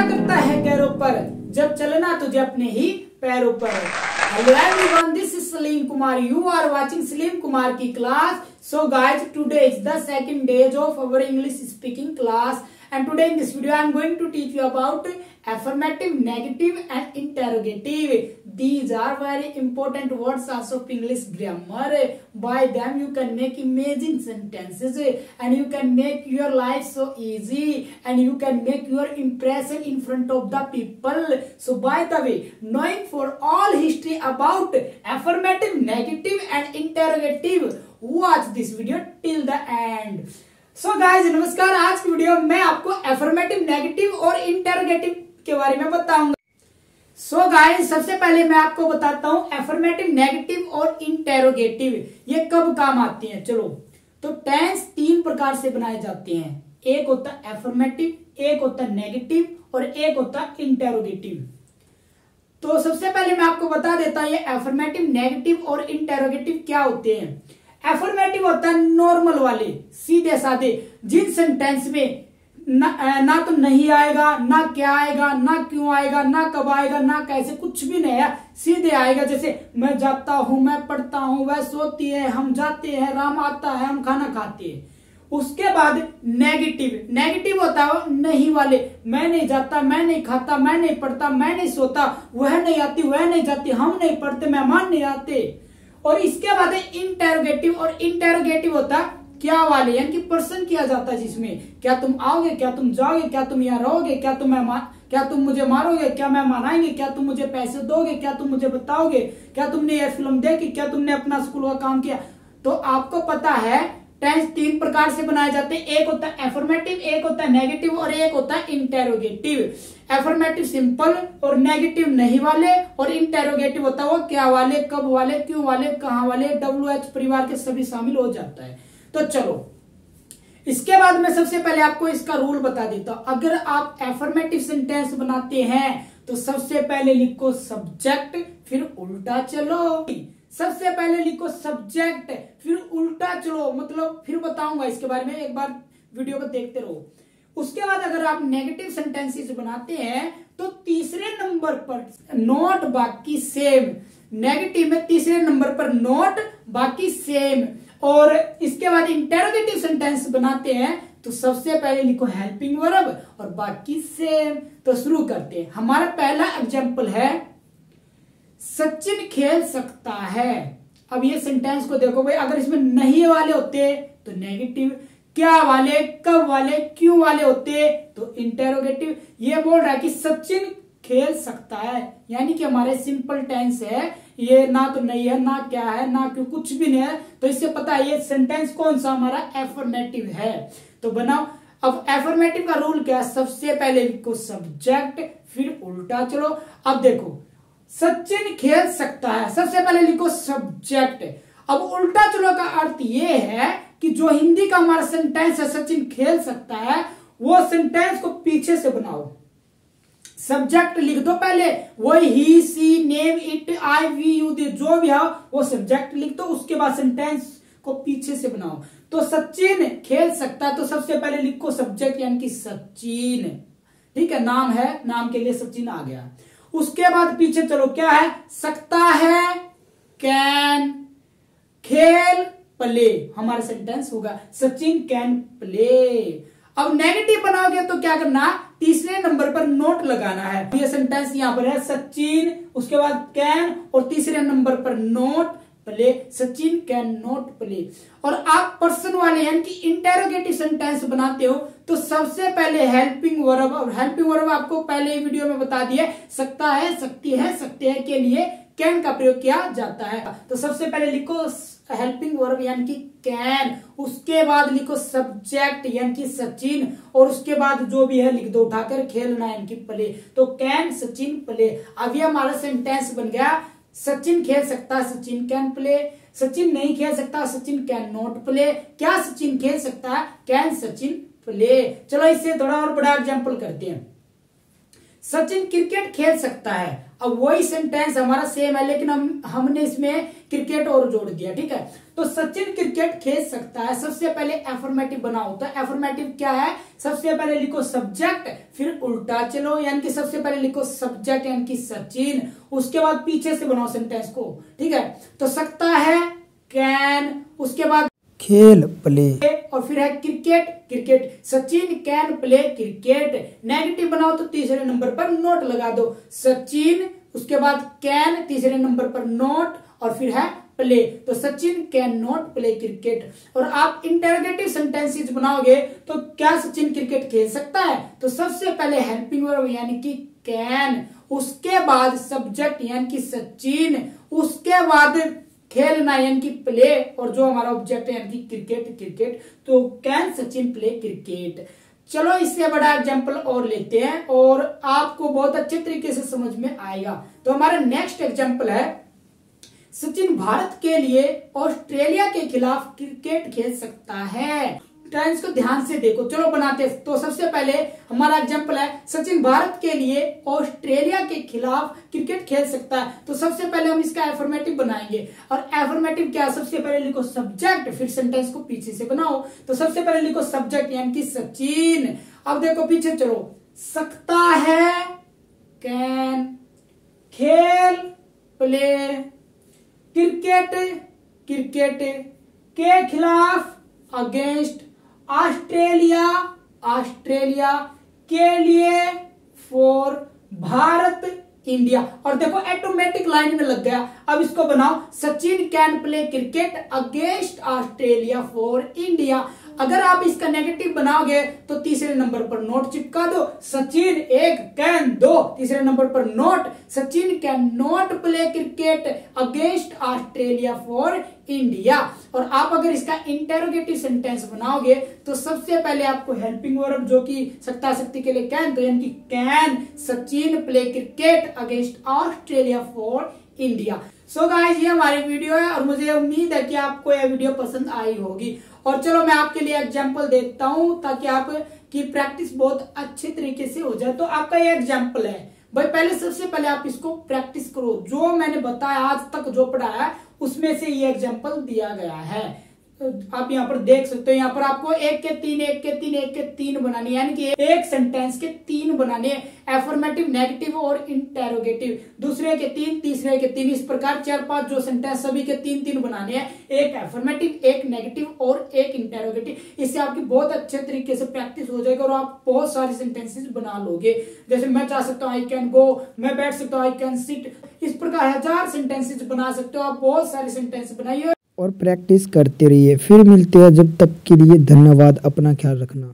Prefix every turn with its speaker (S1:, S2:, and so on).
S1: भरोसा करता है गैरों पर, जब चलना तुझे अपने ही पैरों पर। Hello everyone, this is Salim Kumar, you are watching Salim Kumar की class. So guys, today is the second day of our English speaking class, and today in this video I am going to teach you about affirmative, negative and interrogative. These are very important words also of English grammar. By them you can make amazing sentences and you can make your life so easy and you can make your impression in front of the people. So by the way, knowing for all history about affirmative, negative and interrogative, watch this video till the end. So guys नमस्कार, आज की video में आपको affirmative, negative और interrogative के बारे में बताऊंगा। सो गाइज सबसे पहले मैं आपको बताता हूं एफर्मेटिव, नेगेटिव और इंटरोगेटिव ये कब काम आती हैं। चलो, तो टेंस तीन प्रकार से बनाए जाते हैं, एक होता है एफर्मेटिव, एक होता है नेगेटिव और एक होता है इंटरोगेटिव। तो सबसे पहले मैं आपको बता देता हूं ये एफर्मेटिव, नेगेटिव और इंटरोगेटिव क्या होते हैं। एफर्मेटिव होता है नॉर्मल वाले, सीधे साधे, जिन सेंटेंस में ना तो नहीं आएगा, ना क्या आएगा, ना क्यों आएगा, ना कब आएगा, ना कैसे, कुछ भी नहीं है, सीधे आएगा। जैसे मैं जाता हूं, मैं पढ़ता हूं, वह सोती है, हम जाते हैं, राम आता है, हम खाना खाते हैं। उसके बाद नेगेटिव, नेगेटिव होता है नहीं वाले, मैं नहीं जाता, मैं नहीं खाता, मैं नहीं पढ़ता, मैं नहीं सोता, वह नहीं आती, वह नहीं जाती, हम नहीं पढ़ते, मेहमान नहीं आते। और इसके बाद इंटरोगेटिव, और इंटरोगेटिव होता क्या वाले, यानी कि प्रश्न किया जाता है जिसमें क्या तुम आओगे, क्या तुम जाओगे, क्या तुम यहाँ रहोगे, क्या तुम मुझे मारोगे, क्या मेहमान आएंगे, क्या तुम मुझे पैसे दोगे, क्या तुम मुझे बताओगे, क्या तुमने ये फिल्म देखी, क्या तुमने अपना स्कूल का काम किया। तो आपको पता है टेंस तीन प्रकार से बनाए जाते हैं, एक होता है एफर्मेटिव, एक होता है नेगेटिव और एक होता है इंटेरोगेटिव। एफर्मेटिव सिंपल और नेगेटिव नहीं वाले, और इंटेरोगेटिव होता है वो क्या वाले, कब वाले, क्यों वाले, कहां वाले, WH परिवार के सभी शामिल हो जाता है। तो चलो, इसके बाद मैं सबसे पहले आपको इसका रूल बता देता हूं। अगर आप एफर्मेटिव सेंटेंस बनाते हैं तो सबसे पहले लिखो सब्जेक्ट, फिर उल्टा चलो। सबसे पहले लिखो सब्जेक्ट, फिर उल्टा चलो, मतलब फिर बताऊंगा इसके बारे में, एक बार वीडियो को देखते रहो। उसके बाद अगर आप नेगेटिव सेंटेंसेस बनाते हैं तो तीसरे नंबर पर नोट बाकी सेम, नेगेटिव में तीसरे नंबर पर नोट बाकी सेम। और इसके बाद इंटेरोगेटिव सेंटेंस बनाते हैं तो सबसे पहले लिखो हेल्पिंग वर्ब और बाकी सेम। तो शुरू करते हैं। हमारा पहला एग्जाम्पल है सचिन खेल सकता है। अब ये सेंटेंस को देखो भाई, अगर इसमें नहीं वाले होते तो नेगेटिव, क्या वाले, कब वाले, क्यों वाले होते तो इंटेरोगेटिव। ये बोल रहा है कि सचिन खेल सकता है, यानी कि हमारे सिंपल टेंस है, ये ना तो नहीं है, ना क्या है, ना क्यों, कुछ भी नहीं है। तो इससे पता है ये सेंटेंस कौन सा हमारा एफर्मेटिव है। तो बनाओ। अब एफर्मेटिव का रूल क्या है, सबसे पहले लिखो सब्जेक्ट, फिर उल्टा चलो। अब देखो सचिन खेल सकता है, सबसे पहले लिखो सब्जेक्ट। अब उल्टा चलो का अर्थ ये है कि जो हिंदी का हमारा सेंटेंस है सचिन खेल सकता है, वो सेंटेंस को पीछे से बनाओ। सब्जेक्ट लिख दो पहले, वही he, she, name, it, I, we, you, they, जो भी है वो सब्जेक्ट लिख दो। उसके बाद सेंटेंस को पीछे से बनाओ। तो सचिन खेल सकता है, तो सबसे पहले लिखो सब्जेक्ट, यानी कि सचिन, ठीक है, नाम है, नाम के लिए सचिन आ गया। उसके बाद पीछे चलो, क्या है, सकता है, कैन, खेल, प्ले, हमारा सेंटेंस होगा सचिन कैन प्ले। अब नेगेटिव बनाओगे तो क्या करना, तीसरे नंबर पर नोट लगाना है। ये सेंटेंस यहां पर है सचिन, उसके बाद कैन और तीसरे नंबर पर note play, Sachin can not play. और आप पर्सन वाले यानी कि इंटेरोगेटिव सेंटेंस बनाते हो तो सबसे पहले हेल्पिंग वर्ब, और हेल्पिंग वर्ब आपको पहले वीडियो में बता दिया, सकता है, सकती है, सकते हैं के लिए कैन का प्रयोग किया जाता है। तो सबसे पहले लिखो हेल्पिंग वर्ब यानी कि कैन, उसके बाद लिखो सब्जेक्ट यानी कि सचिन, और उसके बाद जो भी है लिख दो उठाकर, खेलना यानी कि प्ले। तो कैन सचिन प्ले। अब ये हमारा सेंटेंस बन गया, सचिन खेल सकता है, सचिन कैन प्ले। सचिन नहीं खेल सकता, सचिन कैन नॉट प्ले। क्या सचिन खेल सकता है, कैन सचिन प्ले। चलो इससे थोड़ा और बड़ा एग्जाम्पल करते हैं। सचिन क्रिकेट खेल सकता है। अब वही सेंटेंस हमारा सेम है, लेकिन हमने इसमें क्रिकेट और जोड़ दिया। ठीक है, तो सचिन क्रिकेट खेल सकता है। सबसे पहले एफर्मेटिव बनाओ, तो एफर्मेटिव क्या है, सबसे पहले लिखो सब्जेक्ट, फिर उल्टा चलो, यानी कि सबसे पहले लिखो सब्जेक्ट यानी कि सचिन, उसके बाद पीछे से बनाओ सेंटेंस को। ठीक है, तो सकता है कैन, उसके बाद
S2: खेल प्ले,
S1: और फिर है cricket, cricket Sachin can play cricket. Negative बनाओ तो तीसरे नंबर पर नोट लगा दो, सचिन उसके बाद कैन तीसरे नंबर पर नोट और फिर है प्ले, तो Sachin can not play cricket. और आप इंटरोगेटिव सेंटेंसेस बनाओगे तो क्या सचिन क्रिकेट खेल सकता है, तो सबसे पहले हेल्पिंग वर्ब यानी कि कैन, उसके बाद सब्जेक्ट यानी कि सचिन, उसके बाद खेलना यानी कि प्ले, और जो हमारा ऑब्जेक्ट है यानी कि क्रिकेट, क्रिकेट, तो कैन सचिन प्ले क्रिकेट। चलो इससे बड़ा एग्जांपल और लेते हैं और आपको बहुत अच्छे तरीके से समझ में आएगा। तो हमारा नेक्स्ट एग्जांपल है, सचिन भारत के लिए ऑस्ट्रेलिया के खिलाफ क्रिकेट खेल सकता है। टेंस को ध्यान से देखो, चलो बनाते हैं। तो सबसे पहले हमारा एग्जांपल है, सचिन भारत के लिए ऑस्ट्रेलिया के खिलाफ क्रिकेट खेल सकता है। तो सबसे पहले हम इसका एफर्मेटिव बनाएंगे, और एफर्मेटिव क्या, सबसे पहले लिखो सब्जेक्ट, फिर सेंटेंस को पीछे से बनाओ। तो सबसे पहले लिखो सब्जेक्ट यानी कि सचिन, अब देखो पीछे चलो, सकता है कैन, खेल प्ले, क्रिकेट क्रिकेट, के खिलाफ अगेंस्ट, ऑस्ट्रेलिया ऑस्ट्रेलिया, के लिए फॉर, भारत इंडिया। और देखो ऑटोमेटिक लाइन में लग गया। अब इसको बनाओ, Sachin can play cricket against Australia for India. अगर आप इसका नेगेटिव बनाओगे तो तीसरे नंबर पर नोट चिपका दो, सचिन एक, कैन दो, तीसरे नंबर पर note, Sachin can not play cricket against Australia for India. और आप अगर इसका इंटेरोगेटिव सेंटेंस बनाओगे तो सबसे पहले आपको हेल्पिंग वर्ब जो कि सकता शक्ति के लिए कैन, तो यानी कि can Sachin play cricket against Australia for India. So guys, ये हमारी वीडियो है और मुझे उम्मीद है कि आपको यह वीडियो पसंद आई होगी। और चलो मैं आपके लिए एग्जांपल देता हूं ताकि आपकी प्रैक्टिस बहुत अच्छे तरीके से हो जाए। तो आपका ये एग्जांपल है भाई, पहले सबसे पहले आप इसको प्रैक्टिस करो, जो मैंने बताया आज तक जो पढ़ाया है उसमें से ये एग्जांपल दिया गया है। आप यहाँ पर देख सकते हो, यहाँ पर आपको एक के तीन एक के तीन एक के तीन बनानी, यानी कि एक सेंटेंस के तीन बनाने, एफर्मेटिव, नेगेटिव और इंटेरोगेटिव, दूसरे के तीन तीसरे के तीन, इस प्रकार 4-5 जो सेंटेंस सभी के तीन तीन बनाने हैं, एक एफर्मेटिव, एक नेगेटिव और एक इंटेरोगेटिव। इससे आपकी बहुत अच्छे तरीके से प्रैक्टिस हो जाएगी और आप बहुत सारे सेंटेंसेस बना लोगे। जैसे मैं चाह सकता हूँ आई कैन गो, मैं बैठ सकता हूँ आई कैन सिट, इस प्रकार 1000 सेंटेंसेस बना सकते हो। आप बहुत सारे सेंटेंस बनाइए
S2: और प्रैक्टिस करते रहिए। फिर मिलते हैं, जब तक के लिए धन्यवाद, अपना ख्याल रखना।